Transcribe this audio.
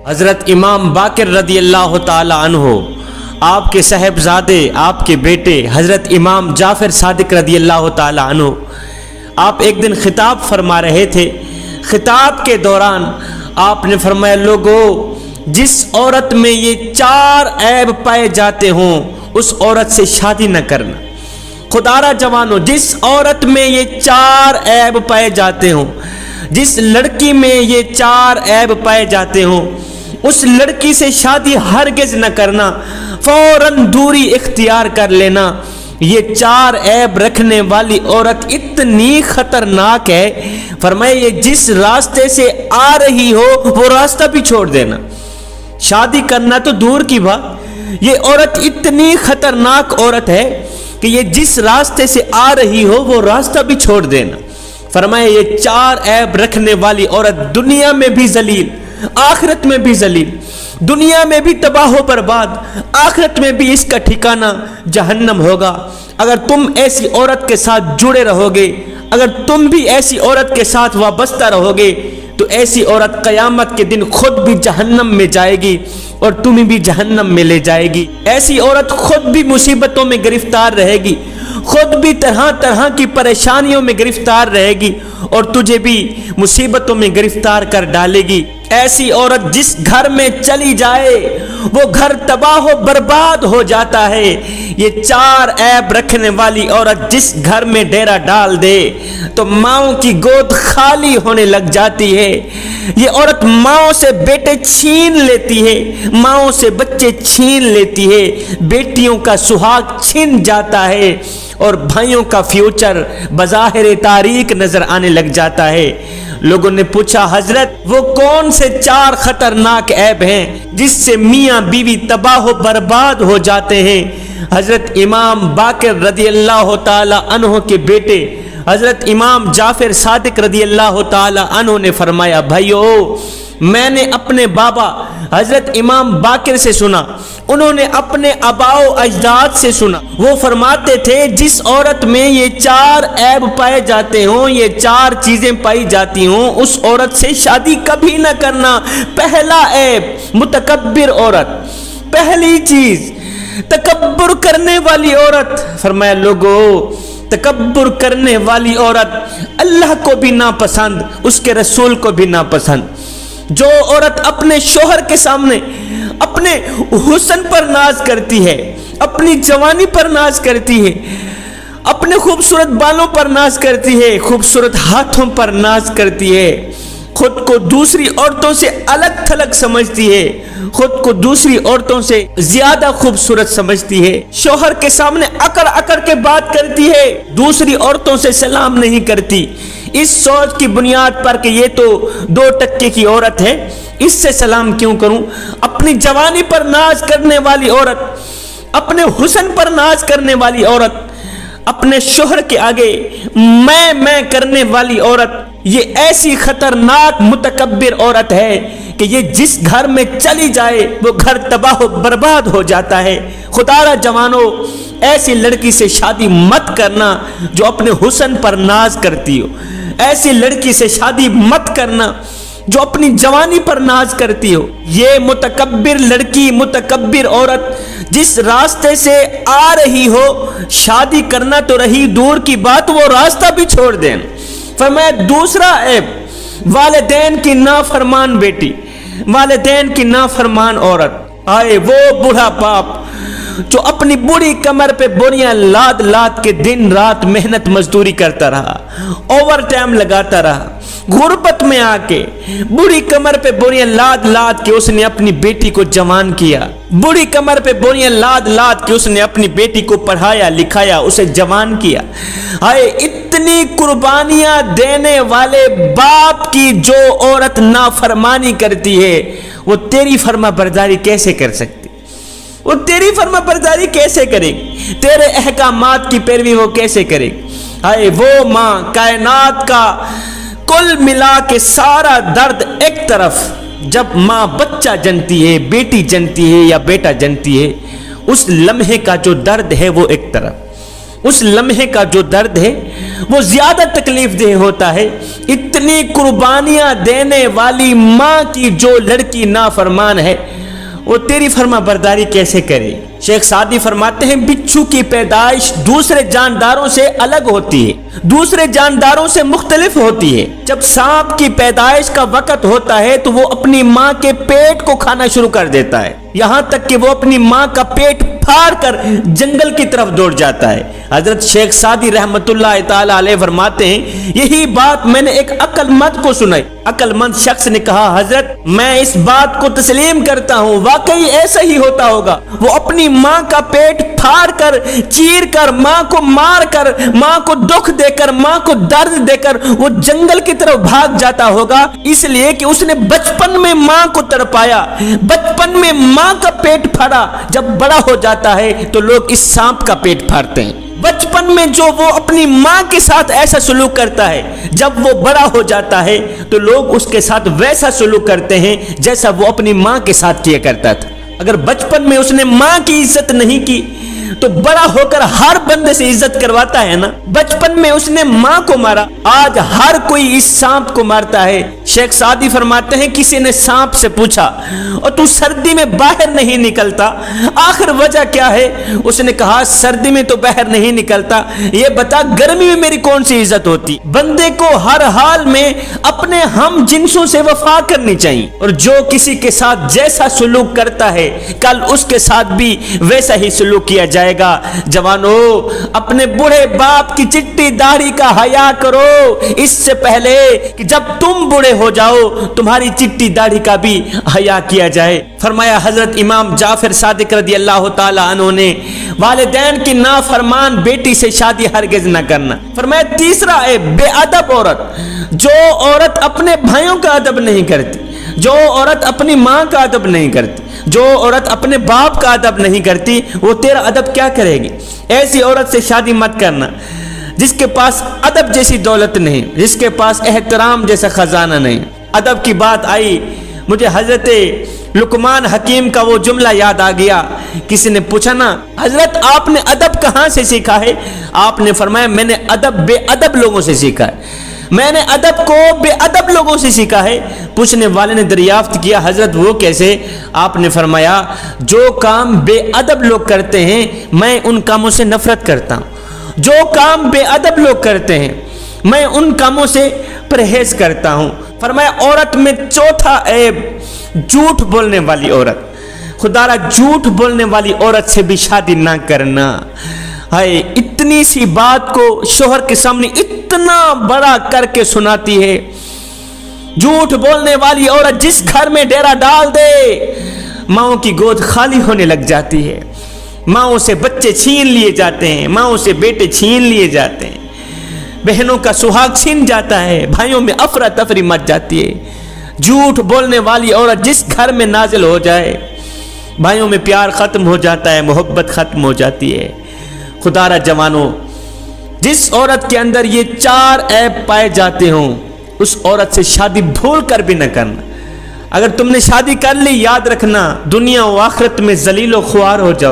حضرت امام باقر رضی اللہ تعالی عنہ، آپ کے صاحبزادے، آپ کے بیٹے حضرت امام جعفر صادق رضی اللہ تعالی عنہ، آپ ایک دن خطاب فرما رہے تھے۔ خطاب کے دوران آپ نے فرمایا، لوگو جس عورت میں یہ 4 عیب پائے جاتے ہوں اس عورت سے شادی نہ کرنا۔ خدارہ جوانو، جس عورت میں یہ 4 عیب پائے جاتے ہوں، جس لڑکی میں یہ 4 عیب پائے جاتے ہوں، اس لڑکی سے شادی ہرگز نہ کرنا، فوراً دوری اختیار کر لینا۔ یہ 4 عیب رکھنے والی عورت اتنی خطرناک ہے، فرمایا یہ جس راستے سے آ رہی ہو وہ راستہ بھی چھوڑ دینا۔ شادی کرنا تو دور کی بات، یہ عورت اتنی خطرناک عورت ہے کہ یہ جس راستے سے آ رہی ہو وہ راستہ بھی چھوڑ دینا۔ فرمایا یہ 4 عیب رکھنے والی عورت دنیا میں بھی ذلیل، آخرت میں بھی ذلیل، دنیا میں بھی تباہ و برباد، آخرت میں بھی اس کا ٹھکانہ جہنم ہوگا۔ اگر تم ایسی عورت کے ساتھ جڑے رہو گے، اگر تم بھی ایسی عورت کے ساتھ وابستہ رہو گے تو ایسی عورت قیامت کے دن خود بھی جہنم میں جائے گی اور تمہیں بھی جہنم میں لے جائے گی۔ ایسی عورت خود بھی مصیبتوں میں گرفتار رہے گی، خود بھی طرح طرح کی پریشانیوں میں گرفتار رہے گی اور تجھے بھی مصیبتوں میں گرفتار کر ڈالے گی۔ ایسی عورت جس گھر میں چلی جائے وہ گھر تباہ و برباد ہو جاتا ہے۔ یہ 4 عیب رکھنے والی عورت جس گھر میں ڈیرا ڈال دے تو ماؤں کی گود خالی ہونے لگ جاتی ہے۔ یہ عورت ماؤں سے بیٹے چھین لیتی ہے، ماؤں سے بچے چھین لیتی ہے، بیٹیوں کا سہاگ چھن جاتا ہے اور بھائیوں کا فیوچر بظاہر تاریک نظر آنے لگ جاتا ہے۔ لوگوں نے پوچھا، حضرت وہ کون سے 4 خطرناک عیب ہیں جس سے میاں بیوی تباہ و برباد ہو جاتے ہیں؟ حضرت امام باقر رضی اللہ تعالی عنہ کے بیٹے حضرت امام جعفر صادق رضی اللہ تعالی عنہ نے فرمایا، بھائیو میں نے اپنے بابا حضرت امام باقر سے سنا، انہوں نے اپنے آباء و اجداد سے سنا، وہ فرماتے تھے جس عورت میں یہ 4 عیب پائے جاتے ہوں، یہ 4 چیزیں پائی جاتی ہوں، اس عورت سے شادی کبھی نہ کرنا۔ پہلا عیب متکبر عورت، پہلی چیز تکبر کرنے والی عورت۔ فرمایا لوگو تکبر کرنے والی عورت اللہ کو بھی ناپسند، اس کے رسول کو بھی ناپسند۔ جو عورت اپنے شوہر کے سامنے اپنے حسن پر ناز کرتی ہے، اپنی جوانی پر ناز کرتی ہے، اپنے خوبصورت بالوں پر ناز کرتی ہے، خوبصورت ہاتھوں پر ناز کرتی ہے، خود کو دوسری عورتوں سے الگ تھلگ سمجھتی ہے، خود کو دوسری عورتوں سے زیادہ خوبصورت سمجھتی ہے، شوہر کے سامنے اکڑ اکڑ کے بات کرتی ہے، دوسری عورتوں سے سلام نہیں کرتی، اس سوچ کی بنیاد پر کہ یہ تو 2 ٹکے کی عورت ہے، اس سے سلام کیوں کروں؟ اپنی جوانی پر ناز کرنے والی عورت، اپنے حسن پر ناز کرنے والی عورت، اپنے شوہر کے آگے میں کرنے والی عورت، یہ ایسی خطرناک متکبر عورت ہے کہ یہ جس گھر میں چلی جائے وہ گھر تباہ و برباد ہو جاتا ہے۔ خدارہ جوانو، ایسی لڑکی سے شادی مت کرنا جو اپنے حسن پر ناز کرتی ہو، ایسی لڑکی سے شادی مت کرنا جو اپنی جوانی پر ناز کرتی ہو۔ یہ متکبر لڑکی، متکبر عورت جس راستے سے آ رہی ہو، شادی کرنا تو رہی دور کی بات، وہ راستہ بھی چھوڑ دیں۔ فرمایا دوسرا عیب والدین کی نافرمان بیٹی، والدین کی نافرمان عورت۔ آئے وہ بوڑھا باپ جو اپنی بوڑھی کمر پہ بوریاں لاد لاد کے دن رات محنت مزدوری کرتا رہا، اوور ٹائم لگاتا رہا، غربت میں آ کے بوڑھی کمر پہ بوریاں لاد لاد کے اس نے اپنی بیٹی کو جوان کیا، بوڑھی کمر پہ بوریاں لاد لاد کے اس نے اپنی بیٹی کو پڑھایا لکھایا، اسے جوان کیا۔ ہائے اتنی قربانیاں دینے والے باپ کی جو عورت نافرمانی کرتی ہے وہ تیری فرما برداری کیسے کر سکتی؟ وہ تیری فرما برداری کیسے کرے گی؟ تیرے احکامات کی پیروی وہ کیسے کرے گی؟ ہائے وہ ماں کائنات کا کل ملا کے سارا درد ایک طرف، جب ماں بچہ جنتی ہے، بیٹی جنتی ہے یا بیٹا جنتی ہے، اس لمحے کا جو درد ہے وہ ایک طرف، اس لمحے کا جو درد ہے وہ زیادہ تکلیف دہ ہوتا ہے اتنی قربانیاں دینے والی ماں کی جو لڑکی نافرمان ہے وہ تیری فرما برداری کیسے کرے؟ شیخ سعدی فرماتے ہیں بچھو کی پیدائش دوسرے جانداروں سے الگ ہوتی ہے، دوسرے جانداروں سے مختلف ہوتی ہے۔ جب سانپ کی پیدائش کا وقت ہوتا ہے تو وہ اپنی ماں کے پیٹ کو کھانا شروع کر دیتا ہے، یہاں تک کہ وہ اپنی ماں کا پیٹ پھاڑ کر جنگل کی طرف دوڑ جاتا ہے۔ حضرت شیخ سعدی رحمت اللہ تعالی علیہ فرماتے ہیں یہی بات میں نے ایک عقل مند کو سنائی۔ عقل مند شخص نے کہا حضرت میں اس بات کو تسلیم کرتا ہوں، واقعی ایسا ہی ہوتا ہوگا، وہ اپنی ماں کا پیٹ پھاڑ کر چیر کر ماں کو مار کر ماں کو دکھ دے کر ماں کو درد دے کر وہ جنگل کی طرف بھاگ جاتا ہوگا، اس لیے کہ اس نے بچپن میں ماں کو تڑپایا، بچپن میں ماں کا پیٹ پھاڑا۔ جب بڑا ہو جاتا ہے تو لوگ اس سانپ کا پیٹ پھاڑتے ہیں۔ بچپن میں جو وہ اپنی ماں کے ساتھ ایسا سلوک کرتا ہے جب وہ بڑا ہو جاتا ہے تو لوگ اس کے ساتھ ویسا سلوک کرتے ہیں جیسا وہ اپنی ماں کے ساتھ کیا کرتا تھا۔ اگر بچپن میں اس نے ماں کی عزت نہیں کی تو بڑا ہو کر ہر بندے سے عزت کرواتا ہے نا۔ بچپن میں اس نے ماں کو مارا، آج ہر کوئی اس سانپ کو مارتا ہے۔ شیخ سعدی فرماتے ہیں کسی نے سانپ سے پوچھا اور تو سردی میں باہر نہیں نکلتا، آخر وجہ کیا ہے؟ اس نے کہا سردی میں تو باہر نہیں نکلتا، یہ بتا گرمی میں میری کون سی عزت ہوتی؟ بندے کو ہر حال میں اپنے ہم جنسوں سے وفا کرنی چاہیے، اور جو کسی کے ساتھ جیسا سلوک کرتا ہے کل اس کے ساتھ بھی ویسا ہی سلوک کیا جائے گا۔ جوانو اپنے بوڑھے باپ کی چٹی داڑھی کا حیا کرو اس سے پہلے کہ جب تم بوڑھے ہو جاؤ تمہاری چٹی داڑھی کا بھی حیا کیا جائے۔ فرمایا حضرت امام جعفر صادق رضی اللہ تعالی عنہ نے والدین کی نافرمان بیٹی سے شادی ہرگز نہ کرنا۔ فرمایا تیسرا ہے بے ادب عورت، جو عورت اپنے بھائیوں کا ادب نہیں کرتی، جو عورت اپنی ماں کا ادب نہیں کرتی، جو عورت اپنے باپ کا ادب نہیں کرتی وہ تیرا ادب کیا کرے گی؟ ایسی عورت سے شادی مت کرنا جس کے پاس ادب جیسی دولت نہیں، جس کے پاس احترام جیسا خزانہ نہیں۔ ادب کی بات آئی مجھے حضرت لقمان حکیم کا وہ جملہ یاد آ گیا۔ کسی نے پوچھا نا حضرت آپ نے ادب کہاں سے سیکھا ہے؟ آپ نے فرمایا میں نے ادب بے ادب لوگوں سے سیکھا ہے، میں نے ادب کو بے ادب لوگوں سے سیکھا ہے۔ پوچھنے والے نے دریافت کیا حضرت وہ کیسے؟ آپ نے فرمایا جو کام بے ادب لوگ کرتے ہیں میں ان کاموں سے نفرت کرتا ہوں، جو کام بے ادب لوگ کرتے ہیں میں ان کاموں سے پرہیز کرتا ہوں۔ فرمایا عورت میں چوتھا عیب جھوٹ بولنے والی عورت، خدا را جھوٹ بولنے والی عورت سے بھی شادی نہ کرنا۔ ہائے اتنی سی بات کو شوہر کے سامنے اتنا بڑا کر کے سناتی ہے۔ جھوٹ بولنے والی عورت جس گھر میں ڈیرا ڈال دے ماؤں کی گود خالی ہونے لگ جاتی ہے، ماؤں سے بچے چھین لیے جاتے ہیں، ماؤں سے بیٹے چھین لیے جاتے ہیں، بہنوں کا سہاگ چھین جاتا ہے، بھائیوں میں افراتفری مچ جاتی ہے۔ جھوٹ بولنے والی عورت جس گھر میں نازل ہو جائے بھائیوں میں پیار ختم ہو جاتا ہے، محبت ختم ہو جاتی ہے۔ خدا را جوانوں جس عورت کے اندر یہ 4 عیب پائے جاتے ہوں اس عورت سے شادی بھول کر بھی نہ کرنا۔ اگر تم نے شادی کر لی یاد رکھنا دنیا و آخرت میں ذلیل و خوار ہو جاؤ۔